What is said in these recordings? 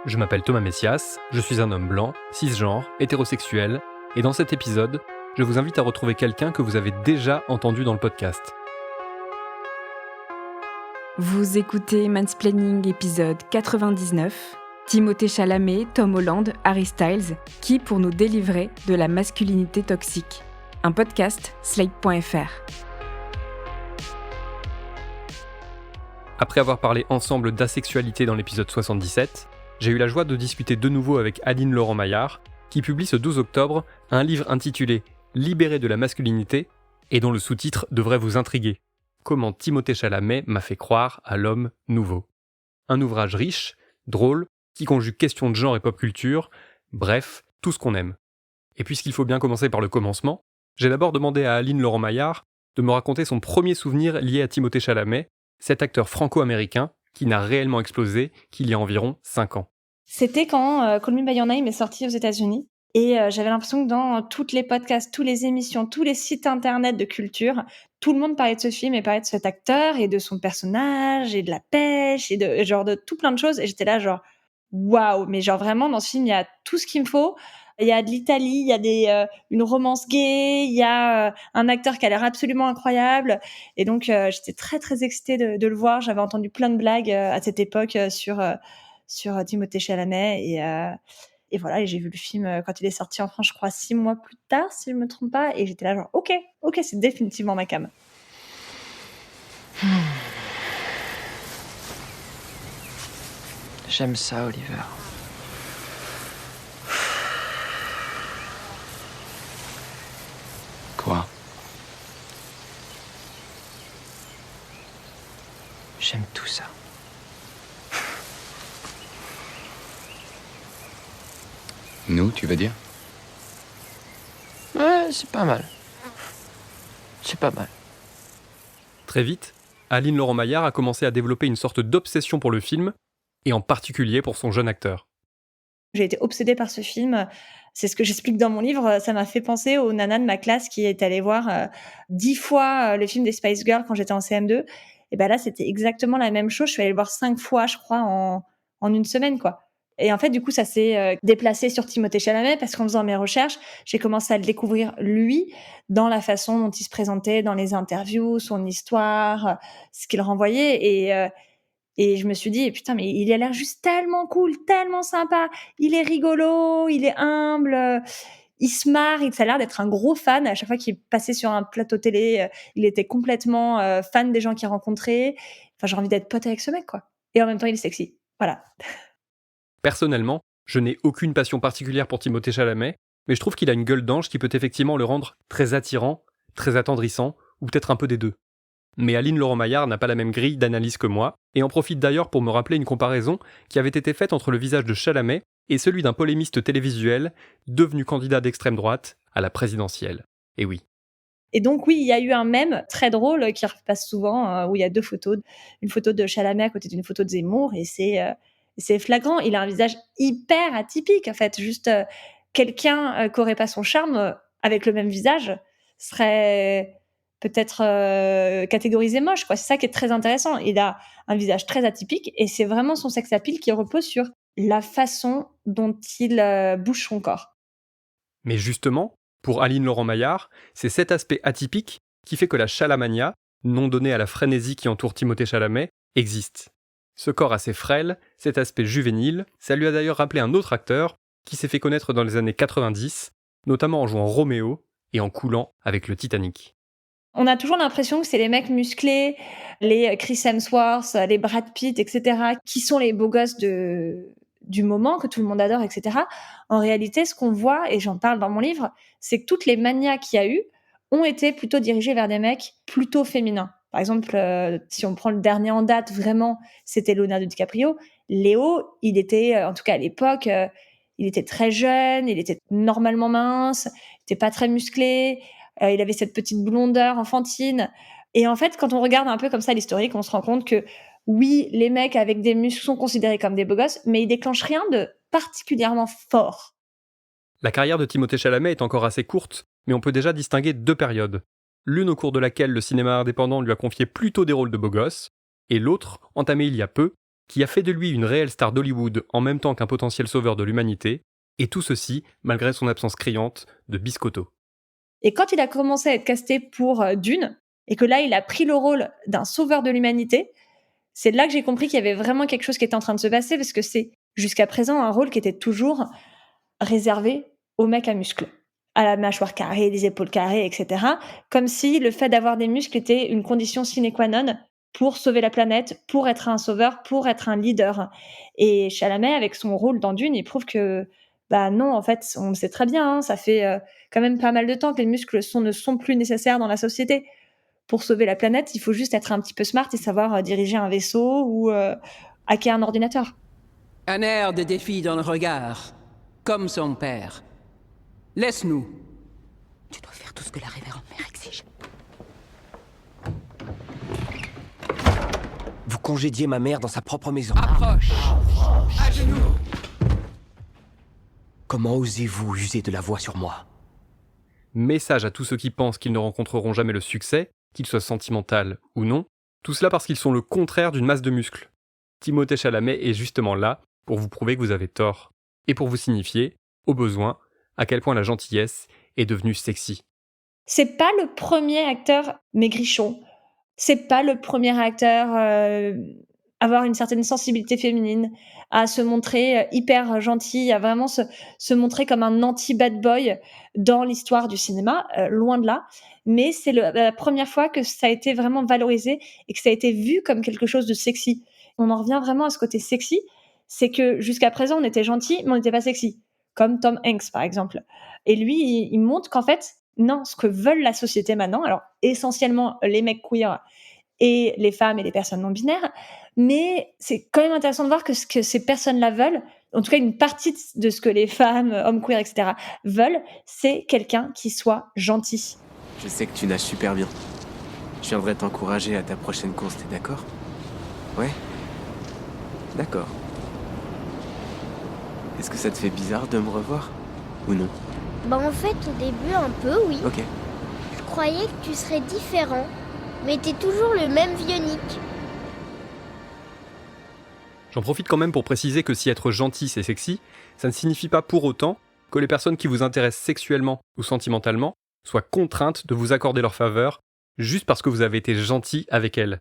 Je m'appelle Thomas Messias, je suis un homme blanc, cisgenre, hétérosexuel, et dans cet épisode, je vous invite à retrouver quelqu'un que vous avez déjà entendu dans le podcast. Vous écoutez Mansplaining épisode 99, Timothée Chalamet, Tom Holland, Harry Styles, qui pour nous délivrer de la masculinité toxique. Un podcast Slate.fr. Après avoir parlé ensemble d'asexualité dans l'épisode 77, j'ai eu la joie de discuter de nouveau avec Aline Laurent-Maillard, qui publie ce 12 octobre un livre intitulé « Libéré de la masculinité » et dont le sous-titre devrait vous intriguer. Comment Timothée Chalamet m'a fait croire à l'homme nouveau. Un ouvrage riche, drôle, qui conjugue questions de genre et pop culture, bref, tout ce qu'on aime. Et puisqu'il faut bien commencer par le commencement, j'ai d'abord demandé à Aline Laurent-Maillard de me raconter son premier souvenir lié à Timothée Chalamet, cet acteur franco-américain qui n'a réellement explosé qu'il y a environ 5 ans. C'était quand Call Me By Your Name est sorti aux États-Unis. Et j'avais l'impression que dans toutes les podcasts, toutes les émissions, tous les sites internet de culture, tout le monde parlait de ce film et parlait de cet acteur et de son personnage et de la pêche et de tout plein de choses. Et j'étais là genre, waouh, mais genre vraiment dans ce film, il y a tout ce qu'il me faut. Il y a de l'Italie, il y a une romance gay, il y a un acteur qui a l'air absolument incroyable. Et donc, j'étais très, très excitée de le voir. J'avais entendu plein de blagues à cette époque sur Timothée Chalamet. Et voilà, et j'ai vu le film quand il est sorti en France, je crois 6 mois plus tard, si je me trompe pas. Et j'étais là genre, ok, c'est définitivement ma came. J'aime ça, Oliver. Quoi? J'aime tout ça. Nous, tu veux dire? Ouais, c'est pas mal. C'est pas mal. Très vite, Aline Laurent-Maillard a commencé à développer une sorte d'obsession pour le film, et en particulier pour son jeune acteur. J'ai été obsédée par ce film. C'est ce que j'explique dans mon livre. Ça m'a fait penser aux nanas de ma classe qui est allée voir 10 fois le film des Spice Girls quand j'étais en CM2. Et ben là, c'était exactement la même chose. Je suis allée le voir 5 fois, je crois, en une semaine, quoi. Et en fait, du coup, ça s'est déplacé sur Timothée Chalamet parce qu'en faisant mes recherches, j'ai commencé à le découvrir, lui, dans la façon dont il se présentait dans les interviews, son histoire, ce qu'il renvoyait. Et je me suis dit, putain, mais il a l'air juste tellement cool, tellement sympa. Il est rigolo, il est humble, il se marre. Ça a l'air d'être un gros fan. À chaque fois qu'il passait sur un plateau télé, il était complètement fan des gens qu'il rencontrait. Enfin, j'ai envie d'être pote avec ce mec, quoi. Et en même temps, il est sexy. Voilà. Personnellement, je n'ai aucune passion particulière pour Timothée Chalamet, mais je trouve qu'il a une gueule d'ange qui peut effectivement le rendre très attirant, très attendrissant, ou peut-être un peu des deux. Mais Aline Laurent-Maillard n'a pas la même grille d'analyse que moi, et en profite d'ailleurs pour me rappeler une comparaison qui avait été faite entre le visage de Chalamet et celui d'un polémiste télévisuel devenu candidat d'extrême droite à la présidentielle. Et oui. Et donc oui, il y a eu un mème très drôle qui repasse souvent, où il y a 2 photos. Une photo de Chalamet à côté d'une photo de Zemmour, et c'est flagrant. Il a un visage hyper atypique, en fait. Juste quelqu'un qui aurait pas son charme, avec le même visage, serait peut-être catégorisé moche, quoi. C'est ça qui est très intéressant. Il a un visage très atypique, et c'est vraiment son sex appeal qui repose sur la façon dont il bouge son corps. Mais justement, pour Aline Laurent-Maillard, c'est cet aspect atypique qui fait que la chalamania, nom donné à la frénésie qui entoure Timothée Chalamet, existe. Ce corps assez frêle, cet aspect juvénile, ça lui a d'ailleurs rappelé un autre acteur qui s'est fait connaître dans les années 90, notamment en jouant Roméo et en coulant avec le Titanic. On a toujours l'impression que c'est les mecs musclés, les Chris Hemsworth, les Brad Pitt, etc., qui sont les beaux gosses du moment, que tout le monde adore, etc. En réalité, ce qu'on voit, et j'en parle dans mon livre, c'est que toutes les manias qu'il y a eu ont été plutôt dirigées vers des mecs plutôt féminins. Par exemple, si on prend le dernier en date, vraiment, c'était Leonardo DiCaprio. Léo, il était, en tout cas à l'époque, il était très jeune, il était normalement mince, il était pas très musclé, il avait cette petite blondeur enfantine. Et en fait, quand on regarde un peu comme ça l'historique, on se rend compte que oui, les mecs avec des muscles sont considérés comme des beaux gosses, mais ils déclenchent rien de particulièrement fort. La carrière de Timothée Chalamet est encore assez courte, mais on peut déjà distinguer 2 périodes. L'une au cours de laquelle le cinéma indépendant lui a confié plutôt des rôles de beaux gosses, et l'autre, entamée il y a peu, qui a fait de lui une réelle star d'Hollywood en même temps qu'un potentiel sauveur de l'humanité, et tout ceci malgré son absence criante de biscotto. Et quand il a commencé à être casté pour Dune, et que là, il a pris le rôle d'un sauveur de l'humanité, c'est là que j'ai compris qu'il y avait vraiment quelque chose qui était en train de se passer, parce que c'est jusqu'à présent un rôle qui était toujours réservé aux mecs à muscles, à la mâchoire carrée, les épaules carrées, etc. Comme si le fait d'avoir des muscles était une condition sine qua non pour sauver la planète, pour être un sauveur, pour être un leader. Et Chalamet, avec son rôle dans Dune, il prouve que non, en fait, on le sait très bien, hein, ça fait quand même pas mal de temps que les muscles ne sont plus nécessaires dans la société. Pour sauver la planète, il faut juste être un petit peu smart et savoir diriger un vaisseau ou hacker un ordinateur. Un air de défi dans le regard, comme son père. Laisse-nous. Tu dois faire tout ce que la révérende mère exige. Vous congédiez ma mère dans sa propre maison. Approche. À genoux. Comment osez-vous user de la voix sur moi? Message à tous ceux qui pensent qu'ils ne rencontreront jamais le succès, qu'il soit sentimental ou non, tout cela parce qu'ils sont le contraire d'une masse de muscles. Timothée Chalamet est justement là pour vous prouver que vous avez tort, et pour vous signifier, au besoin, à quel point la gentillesse est devenue sexy. C'est pas le premier acteur maigrichon. C'est pas le premier acteur avoir une certaine sensibilité féminine, à se montrer hyper gentil, à vraiment se montrer comme un anti-bad boy dans l'histoire du cinéma, loin de là. Mais c'est la première fois que ça a été vraiment valorisé et que ça a été vu comme quelque chose de sexy. On en revient vraiment à ce côté sexy, c'est que jusqu'à présent, on était gentil, mais on n'était pas sexy. Comme Tom Hanks, par exemple. Et lui, il montre qu'en fait, non, ce que veulent la société maintenant, alors essentiellement les mecs queer et les femmes et les personnes non binaires, mais c'est quand même intéressant de voir que ce que ces personnes-là veulent, en tout cas une partie de ce que les femmes, hommes queer, etc. veulent, c'est quelqu'un qui soit gentil. Je sais que tu nages super bien. Je viendrai t'encourager à ta prochaine course, t'es d'accord? Ouais? D'accord. Est-ce que ça te fait bizarre de me revoir? Ou non? En fait, au début, un peu, oui. Ok. Je croyais que tu serais différent, mais t'es toujours le même vieux Nick. J'en profite quand même pour préciser que si être gentil c'est sexy, ça ne signifie pas pour autant que les personnes qui vous intéressent sexuellement ou sentimentalement soient contraintes de vous accorder leur faveur juste parce que vous avez été gentil avec elles.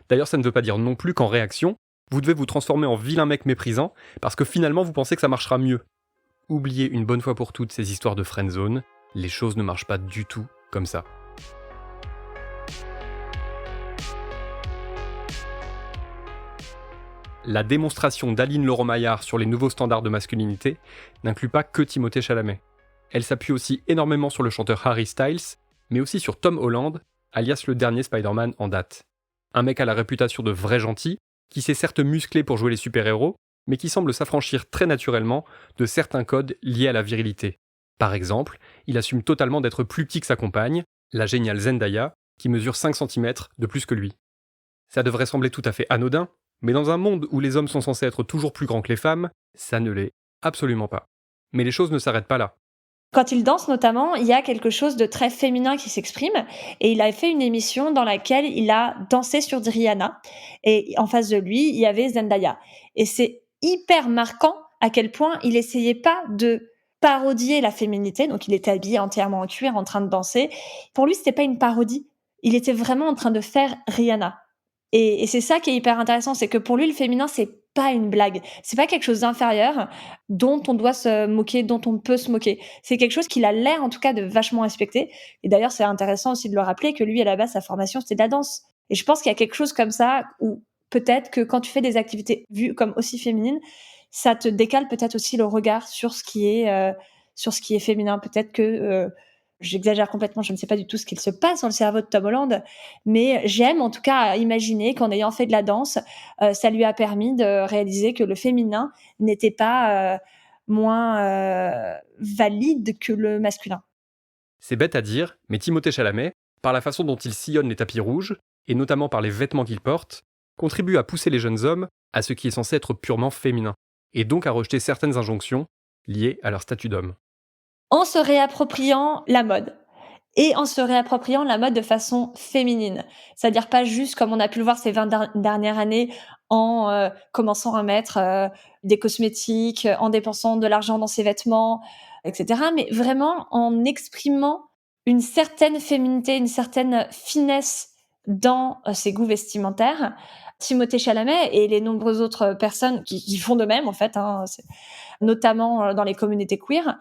D'ailleurs, ça ne veut pas dire non plus qu'en réaction, vous devez vous transformer en vilain mec méprisant parce que finalement vous pensez que ça marchera mieux. Oubliez une bonne fois pour toutes ces histoires de friendzone, les choses ne marchent pas du tout comme ça. La démonstration d'Aline Laurent-Maillard sur les nouveaux standards de masculinité n'inclut pas que Timothée Chalamet. Elle s'appuie aussi énormément sur le chanteur Harry Styles, mais aussi sur Tom Holland, alias le dernier Spider-Man en date. Un mec à la réputation de vrai gentil, qui s'est certes musclé pour jouer les super-héros, mais qui semble s'affranchir très naturellement de certains codes liés à la virilité. Par exemple, il assume totalement d'être plus petit que sa compagne, la géniale Zendaya, qui mesure 5 cm de plus que lui. Ça devrait sembler tout à fait anodin, mais dans un monde où les hommes sont censés être toujours plus grands que les femmes, ça ne l'est absolument pas. Mais les choses ne s'arrêtent pas là. Quand il danse notamment, il y a quelque chose de très féminin qui s'exprime et il a fait une émission dans laquelle il a dansé sur Rihanna et en face de lui, il y avait Zendaya. Et c'est hyper marquant à quel point il essayait pas de parodier la féminité, donc il était habillé entièrement en cuir en train de danser. Pour lui, c'était pas une parodie, il était vraiment en train de faire Rihanna. Et c'est ça qui est hyper intéressant, c'est que pour lui, le féminin, c'est pas une blague. C'est pas quelque chose d'inférieur dont on doit se moquer, dont on peut se moquer. C'est quelque chose qu'il a l'air, en tout cas, de vachement respecter. Et d'ailleurs, c'est intéressant aussi de le rappeler que lui, à la base, sa formation, c'était de la danse. Et je pense qu'il y a quelque chose comme ça où peut-être que quand tu fais des activités vues comme aussi féminines, ça te décale peut-être aussi le regard sur ce qui est féminin. Peut-être que j'exagère complètement, je ne sais pas du tout ce qu'il se passe dans le cerveau de Tom Holland, mais j'aime en tout cas imaginer qu'en ayant fait de la danse, ça lui a permis de réaliser que le féminin n'était pas moins valide que le masculin. C'est bête à dire, mais Timothée Chalamet, par la façon dont il sillonne les tapis rouges, et notamment par les vêtements qu'il porte, contribue à pousser les jeunes hommes à ce qui est censé être purement féminin, et donc à rejeter certaines injonctions liées à leur statut d'homme. En se réappropriant la mode et en se réappropriant la mode de façon féminine. C'est-à-dire pas juste comme on a pu le voir ces 20 dernières années en commençant à mettre des cosmétiques, en dépensant de l'argent dans ses vêtements, etc. Mais vraiment en exprimant une certaine féminité, une certaine finesse dans ses goûts vestimentaires. Timothée Chalamet et les nombreuses autres personnes qui font de même, en fait, notamment dans les communautés queer,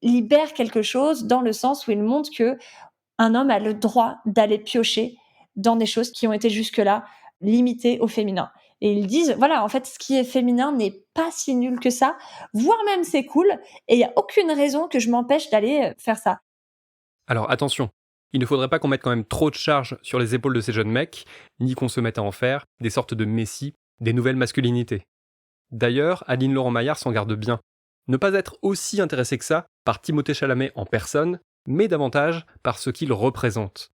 libèrent quelque chose dans le sens où ils montrent que un homme a le droit d'aller piocher dans des choses qui ont été jusque-là limitées au féminin. Et ils disent, voilà, en fait, ce qui est féminin n'est pas si nul que ça, voire même c'est cool, et il n'y a aucune raison que je m'empêche d'aller faire ça. Alors attention, il ne faudrait pas qu'on mette quand même trop de charges sur les épaules de ces jeunes mecs, ni qu'on se mette à en faire des sortes de messies, des nouvelles masculinités. D'ailleurs, Aline Laurent-Maillard s'en garde bien. Ne pas être aussi intéressé que ça par Timothée Chalamet en personne, mais davantage par ce qu'il représente.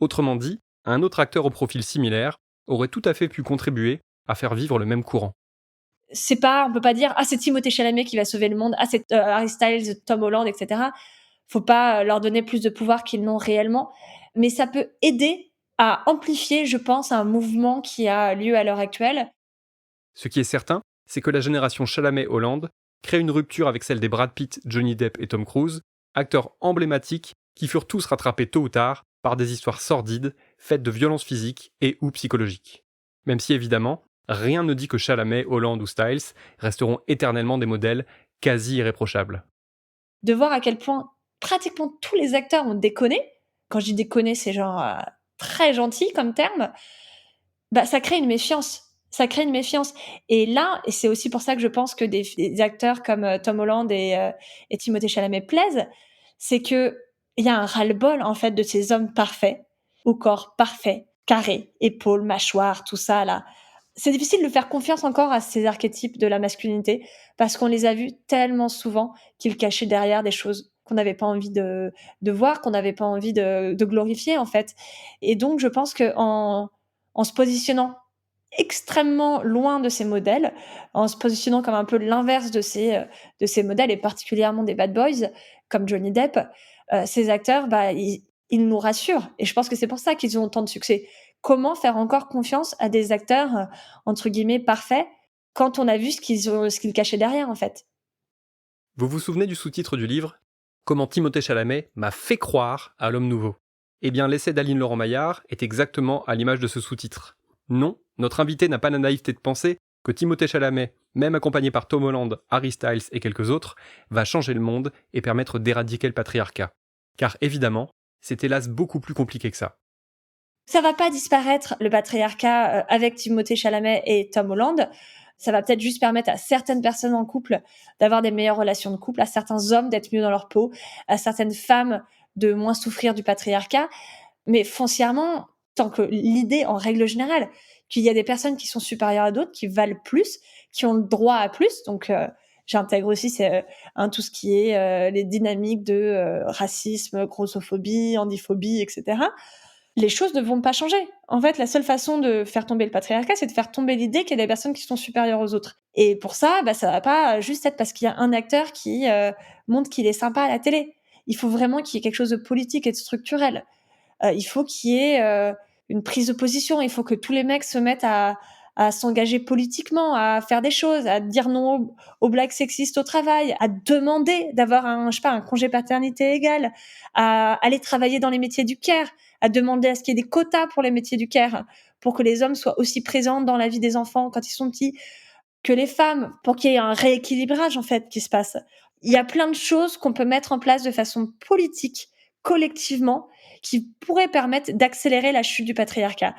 Autrement dit, un autre acteur au profil similaire aurait tout à fait pu contribuer à faire vivre le même courant. On peut pas dire, c'est Timothée Chalamet qui va sauver le monde, c'est Harry Styles, Tom Holland, etc. Faut pas leur donner plus de pouvoir qu'ils n'ont réellement, mais ça peut aider à amplifier, je pense, un mouvement qui a lieu à l'heure actuelle. Ce qui est certain, c'est que la génération Chalamet-Holland crée une rupture avec celle des Brad Pitt, Johnny Depp et Tom Cruise, acteurs emblématiques qui furent tous rattrapés tôt ou tard par des histoires sordides, faites de violences physiques et ou psychologiques. Même si évidemment, rien ne dit que Chalamet, Holland ou Styles resteront éternellement des modèles quasi irréprochables. De voir à quel point pratiquement tous les acteurs ont déconné, quand je dis déconner, c'est genre très gentil comme terme, ça crée une méfiance. Ça crée une méfiance. Et là, et c'est aussi pour ça que je pense que des acteurs comme Tom Holland et Timothée Chalamet plaisent, c'est que il y a un ras-le-bol en fait de ces hommes parfaits, au corps parfait, carré, épaules, mâchoire, tout ça là. C'est difficile de faire confiance encore à ces archétypes de la masculinité parce qu'on les a vus tellement souvent qu'ils cachaient derrière des choses qu'on n'avait pas envie de voir, qu'on n'avait pas envie de glorifier en fait. Et donc je pense que en se positionnant extrêmement loin de ces modèles, en se positionnant comme un peu l'inverse de ces modèles, et particulièrement des bad boys, comme Johnny Depp, ces acteurs, ils nous rassurent. Et je pense que c'est pour ça qu'ils ont autant de succès. Comment faire encore confiance à des acteurs, entre guillemets, parfaits, quand on a vu ce qu'ils cachaient derrière, en fait? Vous vous souvenez du sous-titre du livre « Comment Timothée Chalamet m'a fait croire à l'homme nouveau ». Eh bien, l'essai d'Aline Laurent-Maillard est exactement à l'image de ce sous-titre. Non, notre invité n'a pas la naïveté de penser que Timothée Chalamet, même accompagné par Tom Holland, Harry Styles et quelques autres, va changer le monde et permettre d'éradiquer le patriarcat. Car évidemment, c'est hélas beaucoup plus compliqué que ça. Ça va pas disparaître, le patriarcat, avec Timothée Chalamet et Tom Holland. Ça va peut-être juste permettre à certaines personnes en couple d'avoir des meilleures relations de couple, à certains hommes d'être mieux dans leur peau, à certaines femmes de moins souffrir du patriarcat. Mais foncièrement, tant que l'idée, en règle générale, qu'il y a des personnes qui sont supérieures à d'autres, qui valent plus, qui ont le droit à plus, donc j'intègre aussi tout ce qui est les dynamiques de racisme, grossophobie, handiphobie, etc. Les choses ne vont pas changer. En fait, la seule façon de faire tomber le patriarcat, c'est de faire tomber l'idée qu'il y a des personnes qui sont supérieures aux autres. Et pour ça, ça va pas juste être parce qu'il y a un acteur qui montre qu'il est sympa à la télé. Il faut vraiment qu'il y ait quelque chose de politique et de structurel. Il faut qu'il y ait une prise de position. Il faut que tous les mecs se mettent à s'engager politiquement, à faire des choses, à dire non aux blagues sexistes au travail, à demander d'avoir un congé paternité égal, à aller travailler dans les métiers du care, à demander à ce qu'il y ait des quotas pour les métiers du care, pour que les hommes soient aussi présents dans la vie des enfants quand ils sont petits que les femmes, pour qu'il y ait un rééquilibrage en fait qui se passe. Il y a plein de choses qu'on peut mettre en place de façon politique, collectivement, qui pourraient permettre d'accélérer la chute du patriarcat.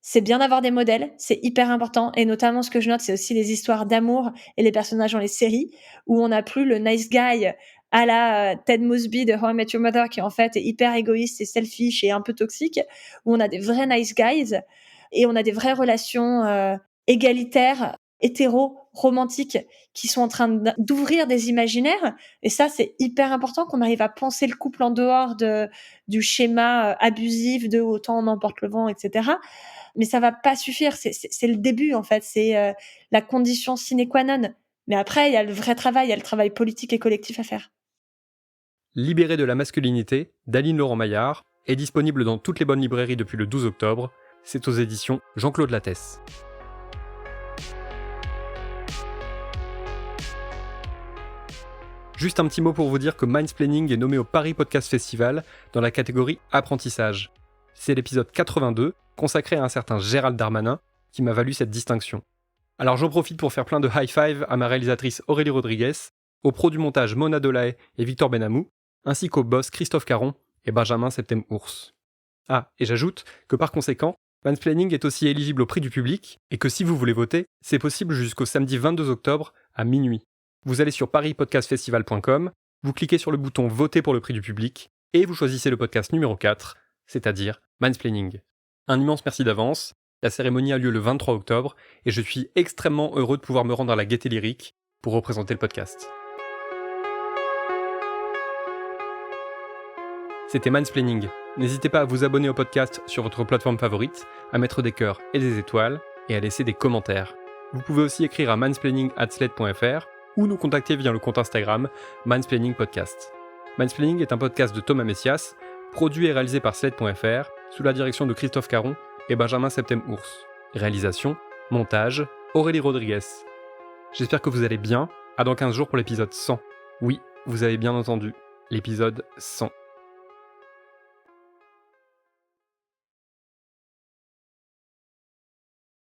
C'est bien d'avoir des modèles, c'est hyper important, et notamment ce que je note, c'est aussi les histoires d'amour et les personnages dans les séries, où on n'a plus le nice guy à la Ted Mosby de How I Met Your Mother, qui en fait est hyper égoïste et selfish et un peu toxique, où on a des vrais nice guys, et on a des vraies relations égalitaires, hétéro, romantiques, qui sont en train d'ouvrir des imaginaires, et ça c'est hyper important qu'on arrive à penser le couple en dehors du schéma abusif de autant on emporte le vent, etc. Mais ça va pas suffire, c'est le début en fait, c'est la condition sine qua non. Mais après, il y a le vrai travail, il y a le travail politique et collectif à faire. Libéré de la masculinité d'Aline Laurent-Maillard est disponible dans toutes les bonnes librairies depuis le 12 octobre. C'est aux éditions Jean-Claude Lattès. Juste un petit mot pour vous dire que Mindsplaining est nommé au Paris Podcast Festival dans la catégorie Apprentissage. C'est l'épisode 82, consacré à un certain Gérald Darmanin, qui m'a valu cette distinction. Alors j'en profite pour faire plein de high five à ma réalisatrice Aurélie Rodriguez, aux pros du montage Mona Dolahaye et Victor Benamou, ainsi qu'aux boss Christophe Caron et Benjamin Septem-Ours. Ah, et j'ajoute que par conséquent, Mansplaining est aussi éligible au prix du public, et que si vous voulez voter, c'est possible jusqu'au samedi 22 octobre à minuit. Vous allez sur paris-podcastfestival.com, vous cliquez sur le bouton Voter pour le prix du public, et vous choisissez le podcast numéro 4, c'est-à-dire Mansplaining. Un immense merci d'avance, la cérémonie a lieu le 23 octobre, et je suis extrêmement heureux de pouvoir me rendre à la Gaîté Lyrique pour représenter le podcast. C'était Mansplaining. N'hésitez pas à vous abonner au podcast sur votre plateforme favorite, à mettre des cœurs et des étoiles, et à laisser des commentaires. Vous pouvez aussi écrire à mansplaining@slate.fr ou nous contacter via le compte Instagram Mansplaining Podcast. Mansplaining est un podcast de Thomas Messias, produit et réalisé par slate.fr, sous la direction de Christophe Caron et Benjamin Septem-Ours. Réalisation, montage, Aurélie Rodriguez. J'espère que vous allez bien. À dans 15 jours pour l'épisode 100. Oui, vous avez bien entendu, l'épisode 100.